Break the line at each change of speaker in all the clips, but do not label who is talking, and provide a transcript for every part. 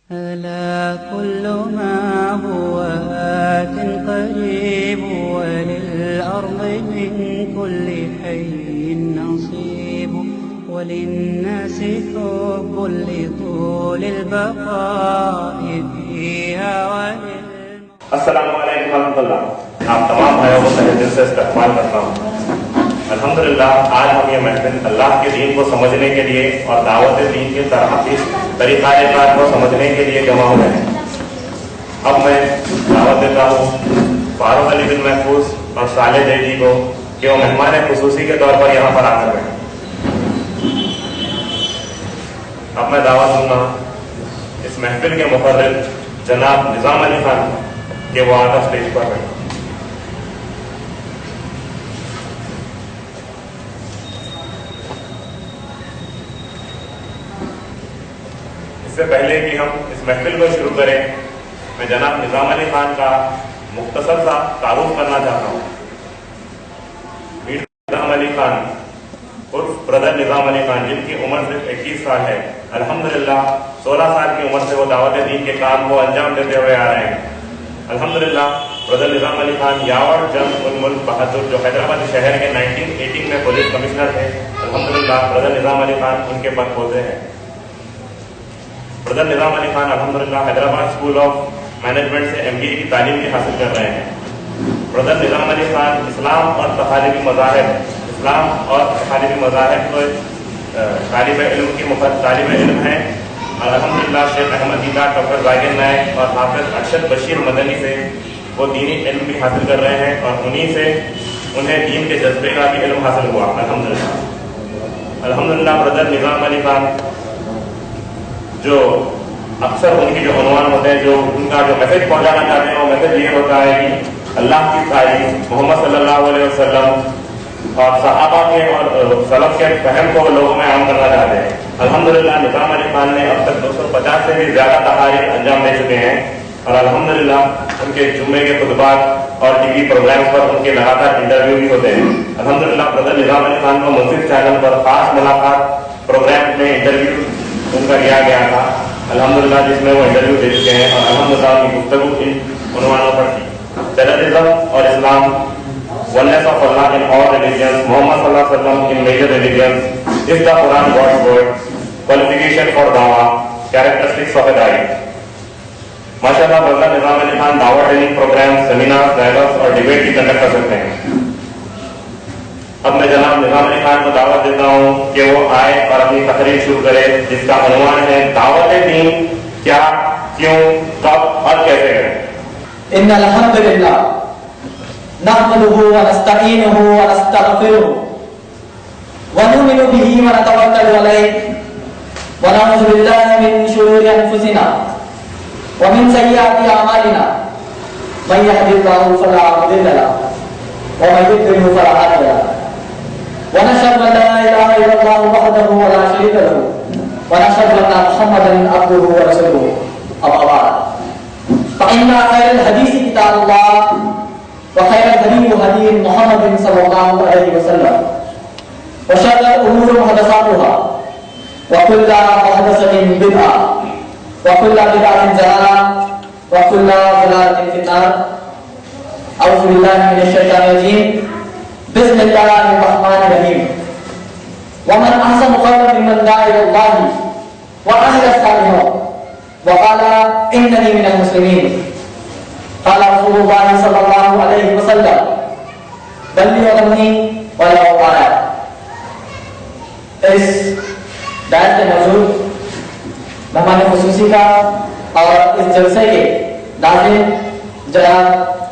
ألا كل ما هو آت قريب وللأرض من كل حي نصيب وللناس حب لطول البقاء فيها
السلام علیکم ورحمۃ اللہ. آپ تمام بھائیوں کو تہہ دل سے استقبال کرتا ہوں. الحمدللہ آج ہم یہ محفل اللہ کے دین کو سمجھنے کے لیے اور دعوت دین کے طریقہ کار کو سمجھنے کے لیے جمع ہوئے ہیں. اب میں دعوت دیتا ہوں فاروق علی بن محفوظ اور صالح دیدی کو کہ وہ مہمان خصوصی کے طور پر یہاں پر آ کر بیٹھیں. اب میں دعوت دوں گا اس محفل کے مقرر جناب نظام علی خان کہ وہ آتا اسٹیج پر بیٹھیں. اس سے پہلے کہ ہم اس محفل کو شروع کریں میں جناب نظام علی خان کا مختصر سا تعارف کرنا چاہتا ہوں. نظام علی خان عرف برادر نظام علی خان جن کی عمر صرف 21 سال ہے. الحمدللہ 16 سال کی عمر سے وہ دعوت دین کے کام کو انجام دیتے ہوئے آ رہے ہیں. الحمدللہ برادر نظام علی خان یاور جنگ الملک بہادر جو حیدرآباد شہر کے 1918 میں پولیس کمشنر تھے. الحمدللہ برادر نظام علی خان ان کے پد پوتے ہیں. برادر نظام علی خان الحمدللہ حیدرآباد اسکول آف مینجمنٹ سے MBA کی تعلیم بھی حاصل کر رہے ہیں. برادر نظام علی خان اسلام اور تخالیفی مذاہب کو طالب علم ہیں اور الحمدللہ شیخ احمد دیدہ ڈاکٹر زاہد نائک اور حافظ ارشد بشیر مدنی سے وہ دینی علم بھی حاصل کر رہے ہیں اور انہی سے انہیں دین کے جذبے کا بھی علم حاصل ہوا. الحمدللہ برادر نظام علی خان جو اکثر ان کے جو عنوان ہوتے ہیں جو ان کا جو میسج پہنچانا چاہتے ہیں وہ میسج یہ ہوتا ہے کہ اللہ کی تعریف محمد صلی اللہ علیہ وسلم اور صحابہ کے اور سلف کے فہم کو لوگوں میں عام کرنا چاہتے ہیں. الحمدللہ نظام علی خان نے اب تک 250 سے بھی زیادہ تقاریر انجام دے چکے ہیں اور الحمدللہ ان کے جمعے کے خطبات اور TV پروگرام پر ان کے لگاتار انٹرویو بھی ہوتے ہیں. الحمدللہ برادر نظام علی خان کو منصف چینل پر خاص ملاقات پروگرام میں انٹرویو ان کا لیا گیا تھا الحمدللہ جس میں وہ انٹرویو دے چکے ہیں اور الحمدللہ ان کی گفتگو ان عنوانوں پر تھی. ٹیررزم اور اسلام, oneness of Allah in all religions, Muhammad sallallahu alaihi wasallam in major religions, is the Quran God's word, qualification for dawah, characteristics of a dai. ماشاءاللہ برادر نظام علی خان دعوت ٹریننگ پروگرام, سیمینار, ڈائلاگس اور ڈیبیٹ بھی conduct کر سکتے ہیں. اب میں جناب نظام علی خان کو دعوت دیتا ہوں کہ وہ آئے اور اپنی تقریر شروع کرے جس کا عنوان ہے دعوت دین کیا, کیوں, کب اور کیسے کریں.
ان الحمدللہ نحمده ونستعینه ونستغفره ونؤمن به ونتوکل علیه ونعوذ بالله من شرور انفسنا ومن سیئات اعمالنا من يهده الله فلا مضل له ومن يضلل فلا هادي له ونشهد ان لا اله الا الله وحده ولا شريك له ونشهد ان محمدا عبده ورسوله. اما بعد فان خير الحديث كتاب الله وخير الهدي هدي محمد صلى الله عليه وسلم وشر الامور محدثاتها وكل محدثة بدعة وكل بدعة ضلالة وكل ضلالة في النار. أعوذ بالله من الشيطان الرجيم. بسم الله الرحمن الرحيم. ومن أحسن قولا ممن دعا إلى الله وعمل صالحا وقال إنني من المسلمين. قال رسول الله صلى الله عليه وسلم بلغ عني ولو آية. اس دائرے میں موجود مہمان خصوصی کا اور اس جلسے کے ناظرین جناب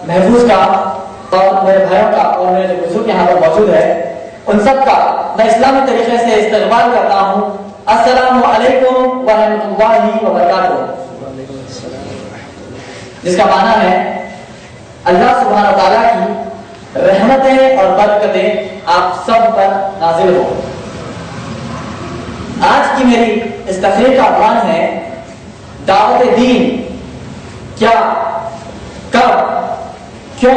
محفوظ کا اور میرے بھائیوں کا اور میرے جو بزرگ یہاں پر موجود ہے ان سب کا میں اسلامی طریقے سے استقبال کرتا ہوں. السلام علیکم ورحمۃ اللہ وبرکاتہ, جس کا معنی ہے اللہ سبحانہ تعالیٰ کی رحمتیں اور برکتیں آپ سب پر نازل ہو. آج کی میری اس تقریر کا عنوان ہے دعوت دین کیا, کب, کیوں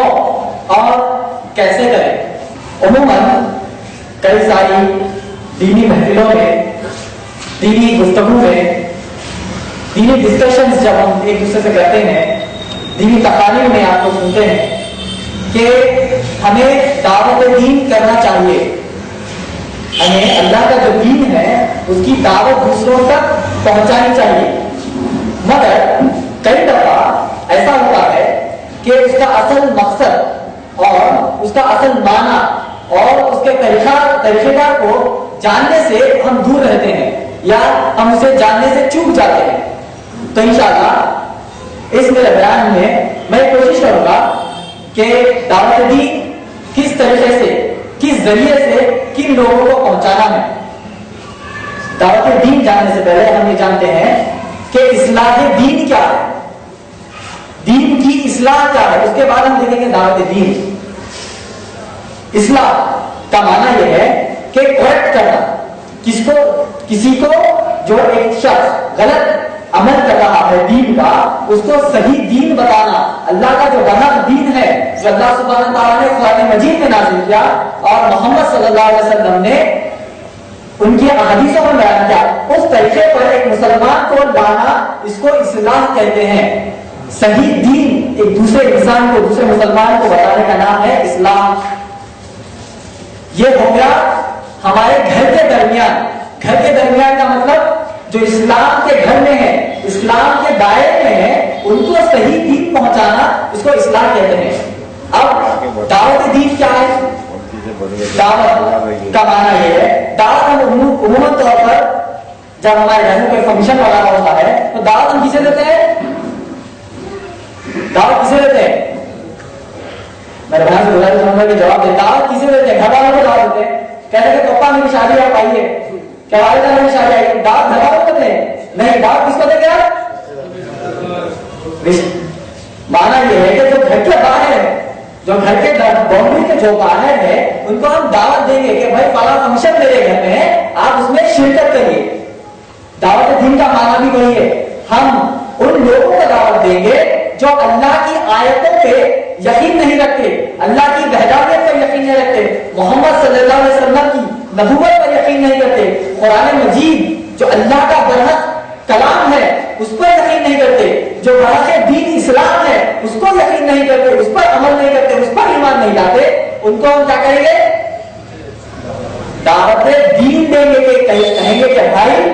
اور کیسے کریں. عموماً کئی ساری دینی محفلوں میں, دینی گفتگو میں دینی ڈسکشنز جب ہم ایک دوسرے سے کرتے ہیں، دینی تقاریر میں آپ کو سنتے ہیں کہ ہمیں دعوت دین کرنا چاہیے، ہمیں اللہ کا جو دین ہے اس کی دعوت دوسروں تک پہنچانی چاہیے، مگر کئی دفعہ ایسا ہوتا ہے کہ اس کا اصل مقصد اور اس کا اصل معنی اور اس کے طریقہ کار کو جاننے سے ہم دور رہتے ہیں یا ہم اسے جاننے سے چوک جاتے ہیں۔ تو انشاءاللہ اس میرے بیان میں میں کوشش کروں گا کہ دعوت دین کس طریقے سے، کس ذریعے سے کن لوگوں کو پہنچانا ہے۔ دعوت دین جاننے سے پہلے ہم یہ جانتے ہیں کہ اصلاح دین کیا ہے، دین کی اصلاح کیا ہے، اس کے بعد ہم دیکھیں گے دعوت دین۔ اصلاح کا معنی یہ ہے کہ کریکٹ کرنا، کسی کو جو ایک شخص غلط عمل کر رہا ہے دین کا، اس کو صحیح دین بتانا، اللہ کا جو برحق دین ہے جو اللہ سبحانہ تعالیٰ نے قرآن مجید میں نازل کیا اور محمد صلی اللہ علیہ وسلم نے ان کی احادیثوں میں بیان کیا، اس طریقے پر ایک مسلمان کو لانا، اس کو اصلاح کہتے ہیں۔ صحیح دین ایک دوسرے انسان کو، دوسرے مسلمان کو بتانے کا نام ہے اصلاح۔ یہ ہو گیا ہمارے گھر کے درمیان۔ گھر کے درمیان کا مطلب جو اسلام کے گھر میں ہے، اسلام کے دائرے میں ہے، ان کو صحیح دین پہنچانا، اس کو اصلاح کہتے ہیں۔ اب دعوت دین کیا ہے؟ دعوت کا معنی یہ ہے، دعوت ہم عموماً طور پر جب ہمارے گھر میں کوئی فنکشن وغیرہ ہوتا ہے تو دعوت ہم کسے دیتے ہیں؟ دعوت کسے دیتے ہیں؟ میرے بھائی سے گزارش کروں گا کہ جواب دیں، دعوت کسے دیتے ہیں؟ گھر والوں کو دعوت دیتے ہیں، کہتے ہیں کہ پپا میری شادی آپ آئیے، کیا والدہ میری شادی آئیے، دعوت گھر والوں کو دیتے ہیں؟ نہیں، دعوت کس کو دیں گے آپ؟ معنی یہ ہے کہ جو گھر کے باہر ہے، جو گھر کے باؤنڈری کے جو باہر ہے، ان کو ہم دعوت دیں گے کہ بھائی فلاں فنکشن میرے گھر میں ہے، آپ اس میں شرکت کریے۔ دعوت دین کا معنی بھی وہی ہے، ہم ان لوگوں کو دعوت دیں گے جو اللہ کی آیتوں پہ یقین نہیں رکھتے، اللہ کی وحدانیت پر یقین نہیں رکھتے، محمد صلی اللہ علیہ وسلم کی نبوت پر یقین نہیں کرتے، قرآن مجید جو اللہ کا برحق کلام ہے اس پر یقین نہیں کرتے، جو برحق دین اسلام ہے اس کو یقین نہیں کرتے، اس پر عمل نہیں کرتے، اس پر ایمان نہیں لاتے، ان کو ہم کیا کریں گے؟ دعوت دین دیں گے، کہ کہیں گے کہ بھائی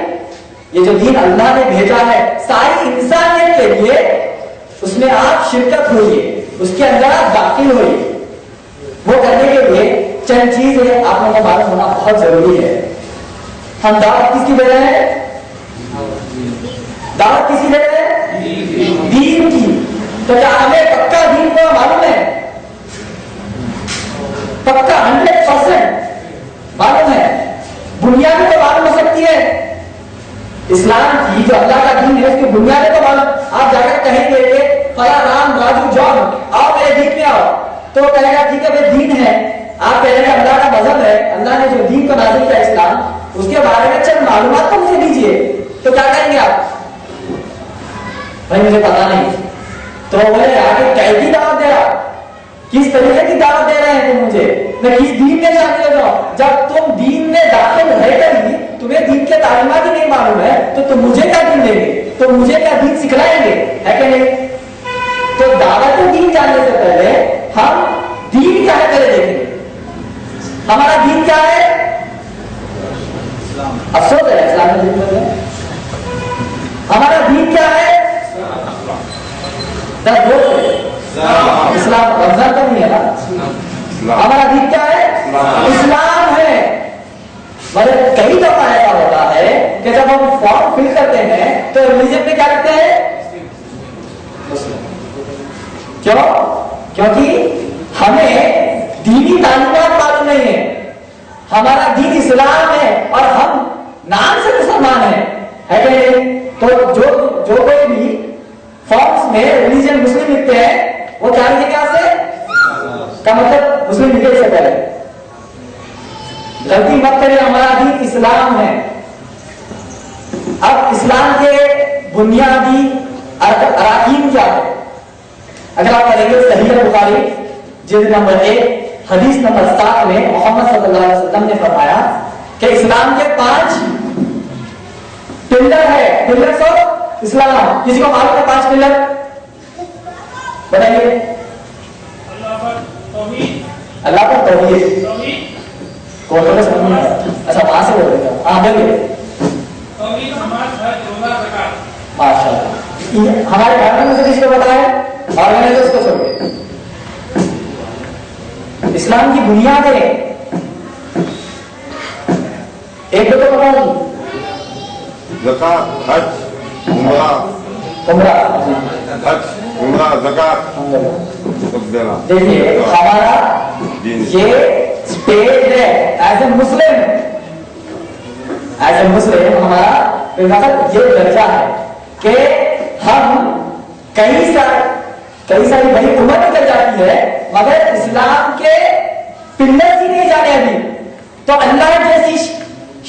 یہ جو دین اللہ نے بھیجا ہے ساری انسانیت کے لیے، اس میں آپ شرکت ہوئیے، اس کے اندر آپ داخل ہوئیے۔ وہ کرنے کے لیے چند چیزیں آپ لوگوں کو معلوم ہونا بہت ضروری ہے۔ ہم دعوت کس کی دے رہے ہیں؟ دعوت کسی دے رہے ہیں؟ دین کی۔ تو کیا ہمیں پکا دین کو معلوم ہے؟ پکا 100% معلوم ہے؟ بنیادیں تو معلوم ہو سکتی ہے اسلام کی، جو اللہ کا دین ہے اس کی بنیادیں تو معلوم۔ آپ جا کر کہیں گے کہ فلاں رام راجو جان آؤ میرے دین میں آؤ، تو کہے گا ٹھیک ہے بھائی دین ہے، آپ کہہ رہے ہیں اللہ کا مذہب ہے، اللہ نے جو دین کو نازل کیا اسلام، اس کے بارے میں چند معلومات تو مجھے دیجیے، تو کیا کہیں گے آپ؟ بھائی مجھے پتا نہیں۔ تو بولے آگے کیسی دعوت دے رہا، کس طریقے کی دعوت دے رہے ہیں تم مجھے، میں کس دین میں شامل ہو جاؤں؟ جب تم دین میں داخل رہ کر ہی تمہیں دین کے تعلیمات ہی نہیں معلوم ہے تو تم مجھے کیا دین دیں گے، تو مجھے کیا دین سکھلائیں گے، ہے کہ نہیں؟ تو دعوت دین جاننے سے پہلے ہم دین کیا ہے پہلے دیکھیں گے۔ ہمارا دین کیا ہے؟ افسوس ہے اسلام میں ہمارا دین کیا ہے؟ اسلام رمضان کا نہیں ہے نا، ہمارا دین کیا ہے؟ اسلام ہے۔ مگر کئی دفعہ ایسا ہوتا ہے کہ جب ہم فارم فل کرتے ہیں تو ریلیجن میں کیا لکھتے ہیں؟ کیوں؟ کیونکہ ہمیں دینی تعلیمات معلوم نہیں ہے، ہمارا دین اسلام ہے اور ہم نام سے مسلمان ہیں، ہے کہ نہیں؟ تو جو کوئی بھی فارمز میں ریلیجن مسلم لکھتے ہیں وہ کیا لکھیں گے؟ آپ سے کا مطلب مسلم لکھے سے پہلے غلطی مت کریں، ہمارا دین اسلام ہے۔ اب اسلام کے بنیادی اراکین کیا ہے؟ اگر آپ پڑھیں گے صحیح بخاری جلد نمبر 1 حدیث نمبر 7 میں محمد صلی اللہ علیہ وسلم نے فرمایا کہ اسلام کے 5 پلر ہے، پلرز آف اسلام. کسی کو معلوم ہے 5 پلر؟ بتائیے. اللہ پر توحید. کون بولے سمجھ نہیں آیا؟ اچھا وہاں سے بول رہے تھے. ہاں بولیے. ماشاء اللہ. ہمارے گھر میں سے کسی کو پتا ہے اور میں نے اس کو چھوڑ دیا. اسلام کی بنیادیں ایک دو تو پتا نہیں.
زکات، حج، عمرہ، حج، عمرہ، زکات سب دینا.
دیکھیے ہمارا یہ اسٹیج ہے ایز اے مسلم ہمارا یہ درجہ ہے کہ ہم کئی ساری بڑی عمر نکل جاتی ہے مگر اسلام کے پلر ہی نہیں جانے ابھی. تو اللہ جیسی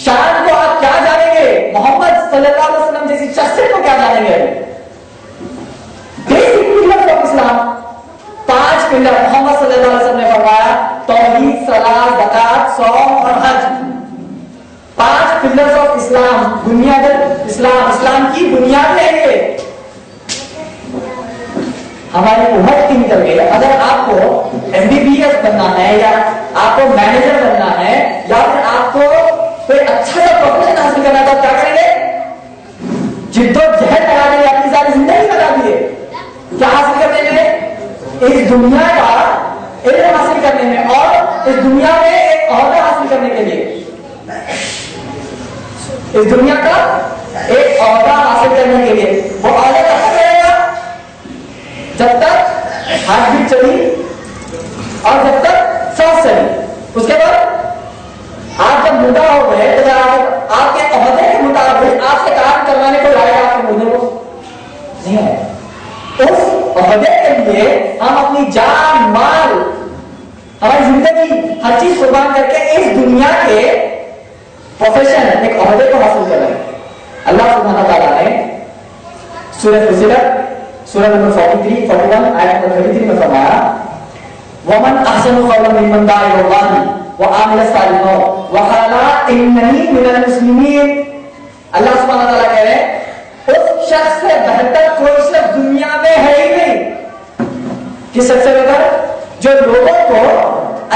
شان کو آپ کیا جانیں گے؟ محمد صلی اللہ علیہ وسلم جیسی شخصیت کو کیا جانیں گے؟ Basic pillar of Islam 5 pillar Muhammad صلی اللہ علیہ وسلم نے فرمایا توحید، صلاۃ، زکات، صوم اور حج. 5 پلرز آف اسلام. بنیاد اسلام کی بنیاد ہے یہ. ہماری عمر کی نکل گئی. اگر آپ کو MBBS بننا ہے یا آپ کو مینیجر بننا ہے یا پھر آپ کو کوئی اچھا سا پروفیشن حاصل کرنا ہے تو کیا کریں گے؟ جد و جہد لگا دیں گے. اپنی ساری زندگی لگا دیے کیا حاصل کرنے میں؟ اس دنیا کا علم حاصل کرنے میں اور اس دنیا میں ایک عہدہ حاصل کرنے کے لیے. اس دنیا کا ایک عہدہ حاصل کرنے کے لیے. وہ عہدہ کب تک رہے گا؟ جب تک ہارٹ بیٹ چلی اور جب تک سانس چلی. اس کے بعد آپ جب بوڑھا ہو گئے تو آپ کے عہدے کے مطابق آپ سے کام کروانے کو لائے گا آپ کے مجھے کو نہیں ہے. اس عہدے کے لیے ہم اپنی جان، مال، ہماری زندگی ہر چیز قربان کر کے اس دنیا کے پروفیشن ایک عہدے کو حاصل کر رہے ہیں. اللہ سبحانہ تعالیٰ نے سورہ فصلت سورہ نمبر 41 آیت نمبر 33 میں فرمایا وَمَنْ أَحْسَنُ قَوْلًا مِمَّنْ دَعَا إِلَى اللَّهِ وَعَمِلَ صَالِحًا وَقَالَ إِنَّنِي مِنَ الْمُسْلِمِينَ. اللہ سبحانہ تعالیٰ کہہ رہے ہیں اس شخص سے بہتر کوئی شخص دنیا میں ہے ہی نہیں. کس شخص سے بہتر؟ جو لوگوں کو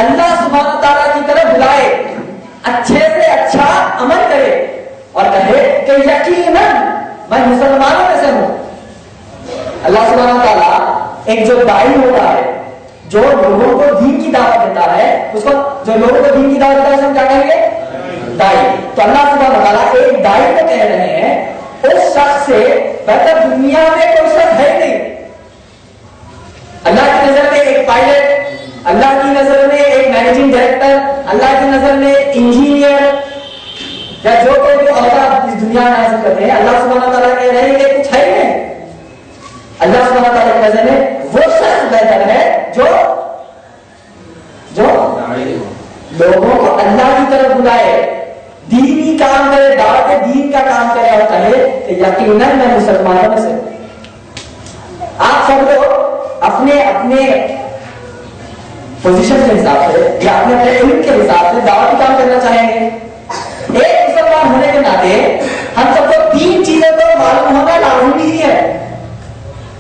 اللہ سبحانہ تعالیٰ کی طرف بلائے، اچھے سے اچھا عمل کرے اور کہے کہ یقیناً میں مسلمانوں میں سے ہوں. اللہ سبحانہ تعالیٰ ایک جو داعی ہوتا ہے جو لوگوں کو دین کی دعوت دیتا ہے اس کو جو لوگوں کو دین کی دعوت دیتا ہے اس کو کیا کہیں گے؟ داعی. تو اللہ سبحانہ تعالیٰ ایک داعی کو کہہ رہے ہیں اس شخص سے بہتر دنیا میں کوئی شخص ہے نہیں. اللہ کی نظر میں ایک پائلٹ، اللہ کی نظر میں ایک مینیجنگ ڈائریکٹر، اللہ کی نظر میں انجینئر یا جو کوئی بھی عہدہ اس دنیا میں حاصل کرتے ہیں اللہ سبحانہ تعالیٰ کہہ رہے ہیں کہ کچھ ہے ہی نہیں. اللہ سبحانہ تعالیٰ کی نظر میں وہ شخص بہتر ہے جو لوگوں کو اللہ کی طرف بلائے، دینی کام کرے، دعوت دین کا کام کرے اور کہے کہ یقیناً میں مسلمانوں میں سے. آپ سب لوگ اپنے اپنے پوزیشن کے حساب سے یا اپنے اپنے علم کے حساب سے دعوتی کام کرنا چاہیں گے. ایک مسلمان ہونے کے ناطے ہم سب کو 3 چیزیں تو معلوم ہونا لازمی ہی ہے.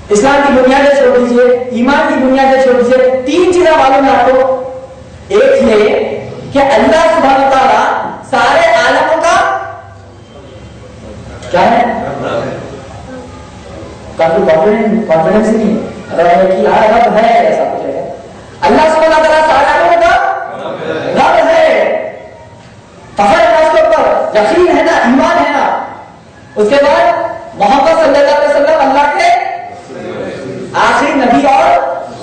اسلام کی بنیادیں چھوڑ دیجیے، ایمان کی بنیادیں چھوڑ دیجیے، 3 چیزیں معلوم ہے آپ کو. ایک یہ کہ اللہ سبحانہ تعالیٰ سارے عالموں کا کیا ہے؟ کانفیڈنس ہی نہیں ہے ایسا کچھ ہے. اللہ سبحانہ تعالیٰ سارے عالموں کا رب ہے. فخر ہے اس کے اوپر، یقین ہے نا، ایمان ہے نا. اس کے بعد محمد صلی اللہ علیہ وسلم اللہ کے آخری نبی اور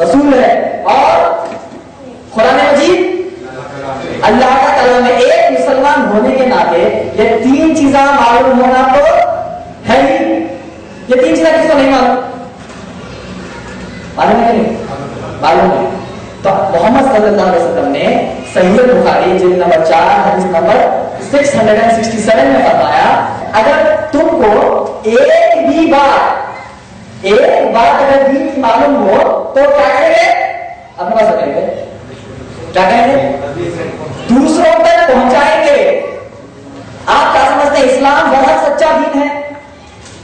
رسول ہے اور قرآن مجید اللہ کا کلام ہے. ایک مسلمان ہونے کے ناطے یہ 3 چیزیں معلوم ہونا تو ہے ہی. یہ 3 چیزیں کس کو نہیں معلوم ہے کہ نہیں معلوم ہے. تو محمد صلی اللہ علیہ وسلم نے صحیح بخاری جلد نمبر 4 حدیث نمبر 667 میں فرمایا اگر تم کو ایک بات اگر دین کی معلوم ہو تو کیا کریں گے؟ اپنے پاس رکھیں گے. کیا کہیں گے؟ دوسروں تک پہنچائیں گے. آپ کیا سمجھتے ہیں اسلام بہت سچا دین ہے؟